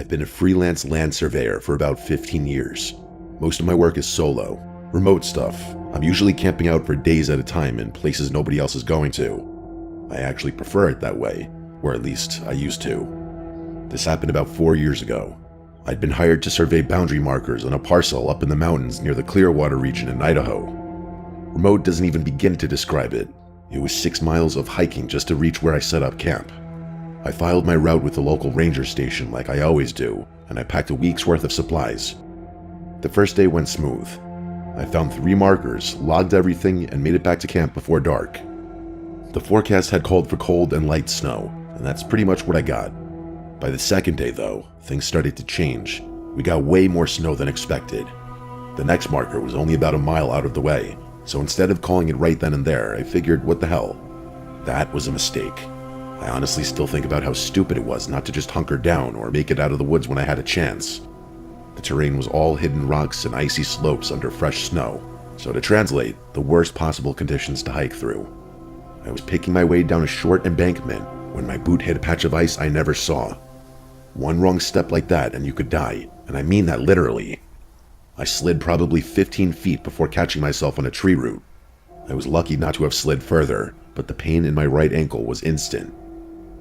I've been a freelance land surveyor for about 15 years. Most of my work is solo, remote stuff. I'm usually camping out for days at a time in places nobody else is going to. I actually prefer it that way, or at least I used to. This happened about 4 years ago. I'd been hired to survey boundary markers on a parcel up in the mountains near the Clearwater region in Idaho. Remote doesn't even begin to describe it. It was 6 miles of hiking just to reach where I set up camp. I filed my route with the local ranger station like I always do, and I packed a week's worth of supplies. The first day went smooth. I found 3 markers, logged everything, and made it back to camp before dark. The forecast had called for cold and light snow, and that's pretty much what I got. By the second day, though, things started to change. We got way more snow than expected. The next marker was only about a mile out of the way, so instead of calling it right then and there, I figured, what the hell? That was a mistake. I honestly still think about how stupid it was not to just hunker down or make it out of the woods when I had a chance. The terrain was all hidden rocks and icy slopes under fresh snow, so to translate, the worst possible conditions to hike through. I was picking my way down a short embankment when my boot hit a patch of ice I never saw. One wrong step like that and you could die, and I mean that literally. I slid probably 15 feet before catching myself on a tree root. I was lucky not to have slid further, but the pain in my right ankle was instant.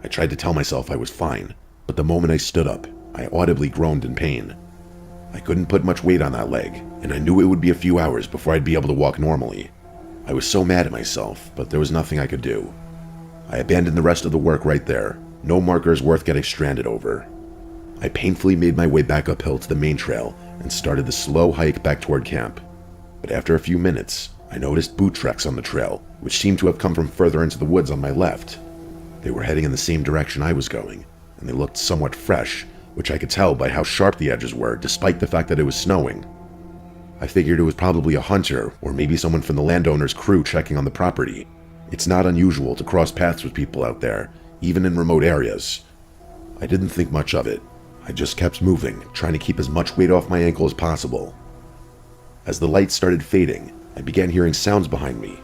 I tried to tell myself I was fine, but the moment I stood up, I audibly groaned in pain. I couldn't put much weight on that leg, and I knew it would be a few hours before I'd be able to walk normally. I was so mad at myself, but there was nothing I could do. I abandoned the rest of the work right there. No markers worth getting stranded over. I painfully made my way back uphill to the main trail and started the slow hike back toward camp. But after a few minutes, I noticed boot tracks on the trail, which seemed to have come from further into the woods on my left. They were heading in the same direction I was going, and they looked somewhat fresh, which I could tell by how sharp the edges were, despite the fact that it was snowing. I figured it was probably a hunter, or maybe someone from the landowner's crew checking on the property. It's not unusual to cross paths with people out there, even in remote areas. I didn't think much of it. I just kept moving, trying to keep as much weight off my ankle as possible. As the light started fading, I began hearing sounds behind me.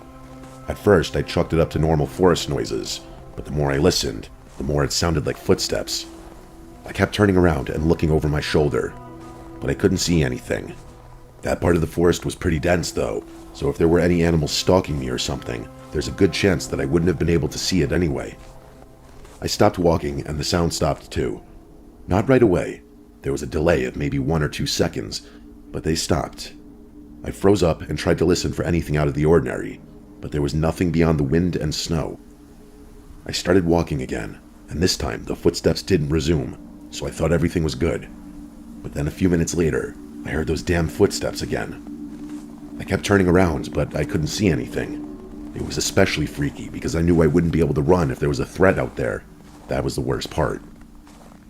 At first, I chalked it up to normal forest noises, but the more I listened, the more it sounded like footsteps. I kept turning around and looking over my shoulder, but I couldn't see anything. That part of the forest was pretty dense though, so if there were any animals stalking me or something, there's a good chance that I wouldn't have been able to see it anyway. I stopped walking and the sound stopped too. Not right away. There was a delay of maybe 1 or 2 seconds, but they stopped. I froze up and tried to listen for anything out of the ordinary, but there was nothing beyond the wind and snow. I started walking again, and this time the footsteps didn't resume, so I thought everything was good. But then a few minutes later, I heard those damn footsteps again. I kept turning around, but I couldn't see anything. It was especially freaky because I knew I wouldn't be able to run if there was a threat out there. That was the worst part.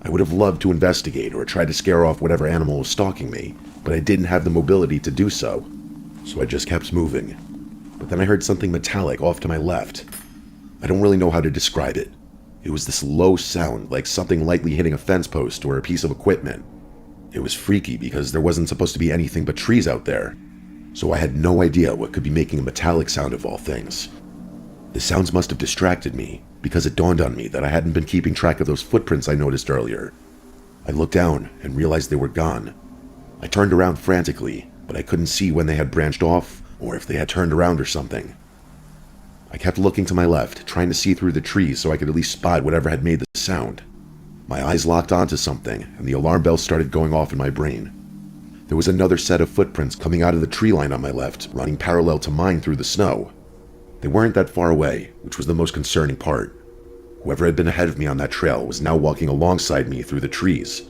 I would have loved to investigate or try to scare off whatever animal was stalking me, but I didn't have the mobility to do so I just kept moving. But then I heard something metallic off to my left. I don't really know how to describe it. It was this low sound, like something lightly hitting a fence post or a piece of equipment. It was freaky because there wasn't supposed to be anything but trees out there, so I had no idea what could be making a metallic sound of all things. The sounds must have distracted me, because it dawned on me that I hadn't been keeping track of those footprints I noticed earlier. I looked down and realized they were gone. I turned around frantically, but I couldn't see when they had branched off or if they had turned around or something. I kept looking to my left, trying to see through the trees so I could at least spot whatever had made the sound. My eyes locked onto something, and the alarm bell started going off in my brain. There was another set of footprints coming out of the tree line on my left, running parallel to mine through the snow. They weren't that far away, which was the most concerning part. Whoever had been ahead of me on that trail was now walking alongside me through the trees.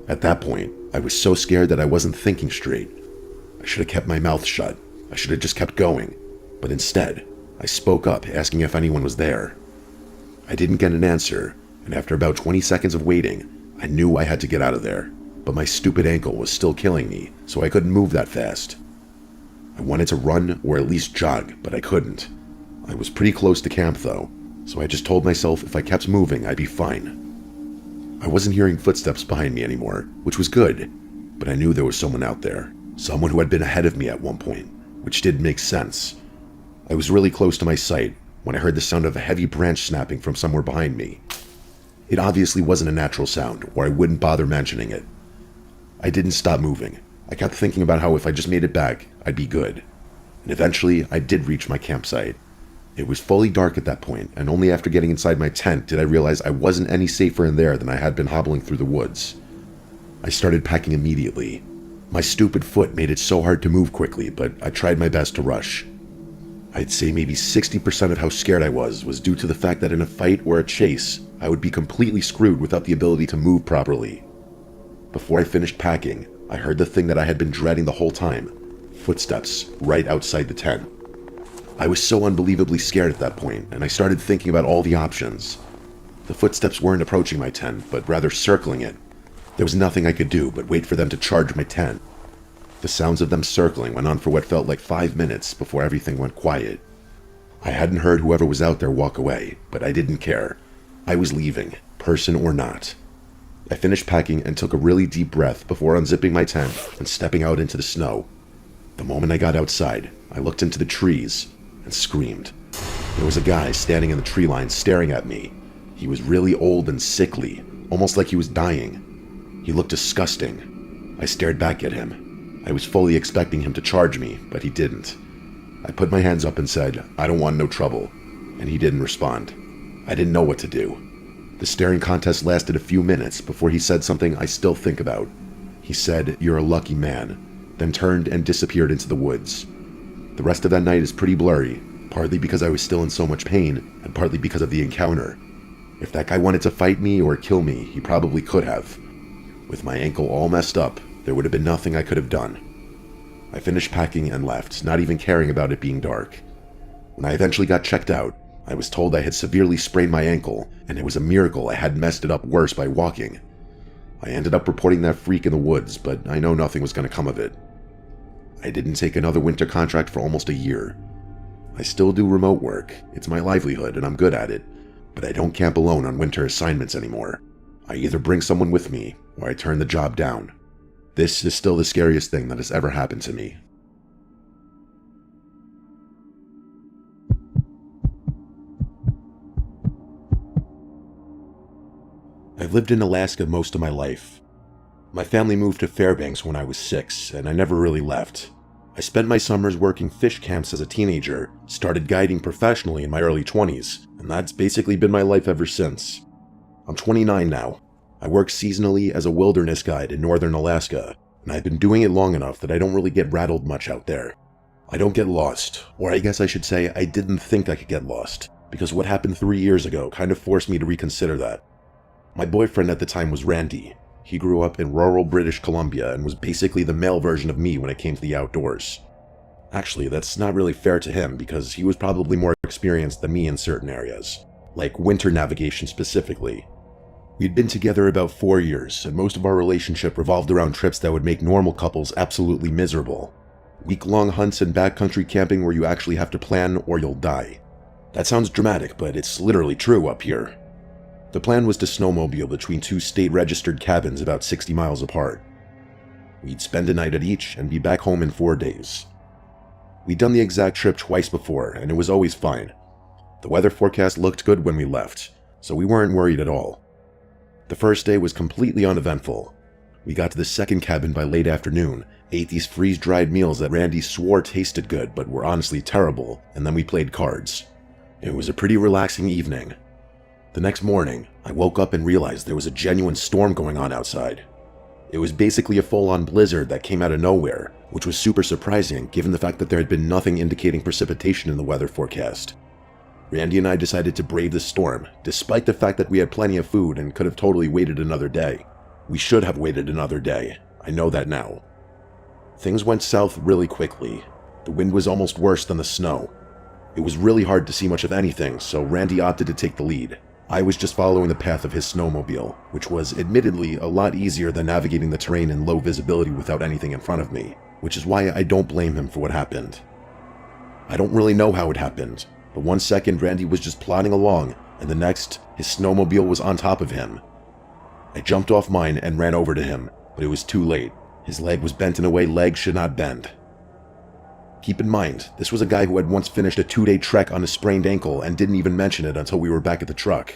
At that point, I was so scared that I wasn't thinking straight. I should have kept my mouth shut. I should have just kept going. But instead, I spoke up, asking if anyone was there. I didn't get an answer, and after about 20 seconds of waiting, I knew I had to get out of there. But my stupid ankle was still killing me, so I couldn't move that fast. I wanted to run or at least jog, but I couldn't. I was pretty close to camp though, so I just told myself if I kept moving, I'd be fine. I wasn't hearing footsteps behind me anymore, which was good, but I knew there was someone out there, someone who had been ahead of me at one point, which did make sense. I was really close to my sight when I heard the sound of a heavy branch snapping from somewhere behind me. It obviously wasn't a natural sound, or I wouldn't bother mentioning it. I didn't stop moving. I kept thinking about how if I just made it back, I'd be good. And eventually, I did reach my campsite. It was fully dark at that point, and only after getting inside my tent did I realize I wasn't any safer in there than I had been hobbling through the woods. I started packing immediately. My stupid foot made it so hard to move quickly, but I tried my best to rush. I'd say maybe 60% of how scared I was due to the fact that in a fight or a chase, I would be completely screwed without the ability to move properly. Before I finished packing, I heard the thing that I had been dreading the whole time: footsteps right outside the tent. I was so unbelievably scared at that point, and I started thinking about all the options. The footsteps weren't approaching my tent, but rather circling it. There was nothing I could do but wait for them to charge my tent. The sounds of them circling went on for what felt like 5 minutes before everything went quiet. I hadn't heard whoever was out there walk away, but I didn't care. I was leaving, person or not. I finished packing and took a really deep breath before unzipping my tent and stepping out into the snow. The moment I got outside, I looked into the trees and screamed. There was a guy standing in the tree line staring at me. He was really old and sickly, almost like he was dying. He looked disgusting. I stared back at him. I was fully expecting him to charge me, but he didn't. I put my hands up and said, "I don't want no trouble," and he didn't respond. I didn't know what to do. The staring contest lasted a few minutes before he said something I still think about. He said, "You're a lucky man," then turned and disappeared into the woods. The rest of that night is pretty blurry, partly because I was still in so much pain, and partly because of the encounter. If that guy wanted to fight me or kill me, he probably could have. With my ankle all messed up, there would have been nothing I could have done. I finished packing and left, not even caring about it being dark. When I eventually got checked out, I was told I had severely sprained my ankle, and it was a miracle I hadn't messed it up worse by walking. I ended up reporting that freak in the woods, but I know nothing was going to come of it. I didn't take another winter contract for almost a year. I still do remote work, it's my livelihood and I'm good at it, but I don't camp alone on winter assignments anymore. I either bring someone with me, or I turn the job down. This is still the scariest thing that has ever happened to me. I've lived in Alaska most of my life. My family moved to Fairbanks when I was 6, and I never really left. I spent my summers working fish camps as a teenager, started guiding professionally in my early 20s, and that's basically been my life ever since. I'm 29 now. I work seasonally as a wilderness guide in northern Alaska, and I've been doing it long enough that I don't really get rattled much out there. I don't get lost, or I guess I should say I didn't think I could get lost, because what happened 3 years ago kind of forced me to reconsider that. My boyfriend at the time was Randy. He grew up in rural British Columbia and was basically the male version of me when it came to the outdoors. Actually, that's not really fair to him because he was probably more experienced than me in certain areas, like winter navigation specifically. We'd been together about 4 years, and most of our relationship revolved around trips that would make normal couples absolutely miserable. Week-long hunts and backcountry camping where you actually have to plan or you'll die. That sounds dramatic, but it's literally true up here. The plan was to snowmobile between 2 state-registered cabins about 60 miles apart. We'd spend a night at each and be back home in 4 days. We'd done the exact trip twice before, and it was always fine. The weather forecast looked good when we left, so we weren't worried at all. The first day was completely uneventful. We got to the second cabin by late afternoon, ate these freeze-dried meals that Randy swore tasted good but were honestly terrible, and then we played cards. It was a pretty relaxing evening. The next morning, I woke up and realized there was a genuine storm going on outside. It was basically a full-on blizzard that came out of nowhere, which was super surprising given the fact that there had been nothing indicating precipitation in the weather forecast. Randy and I decided to brave the storm, despite the fact that we had plenty of food and could have totally waited another day. We should have waited another day. I know that now. Things went south really quickly. The wind was almost worse than the snow. It was really hard to see much of anything, so Randy opted to take the lead. I was just following the path of his snowmobile, which was admittedly a lot easier than navigating the terrain in low visibility without anything in front of me, which is why I don't blame him for what happened. I don't really know how it happened, but 1 second Randy was just plodding along, and the next, his snowmobile was on top of him. I jumped off mine and ran over to him, but it was too late. His leg was bent in a way legs should not bend. Keep in mind, this was a guy who had once finished a 2-day trek on a sprained ankle and didn't even mention it until we were back at the truck.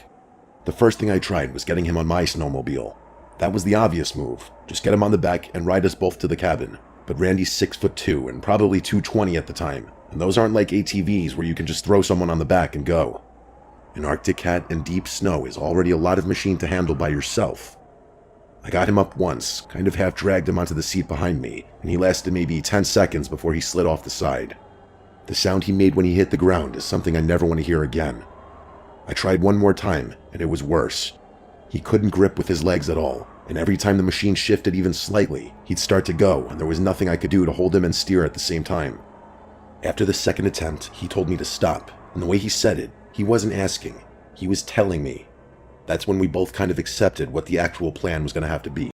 The first thing I tried was getting him on my snowmobile. That was the obvious move. Just get him on the back and ride us both to the cabin. But Randy's 6'2" and probably 220 at the time, and those aren't like ATVs where you can just throw someone on the back and go. An Arctic cat in deep snow is already a lot of machine to handle by yourself. I got him up once, kind of half dragged him onto the seat behind me, and he lasted maybe 10 seconds before he slid off the side. The sound he made when he hit the ground is something I never want to hear again. I tried one more time, and it was worse. He couldn't grip with his legs at all, and every time the machine shifted even slightly, he'd start to go, and there was nothing I could do to hold him and steer at the same time. After the second attempt, he told me to stop, and the way he said it, he wasn't asking, he was telling me. That's when we both kind of accepted what the actual plan was going to have to be.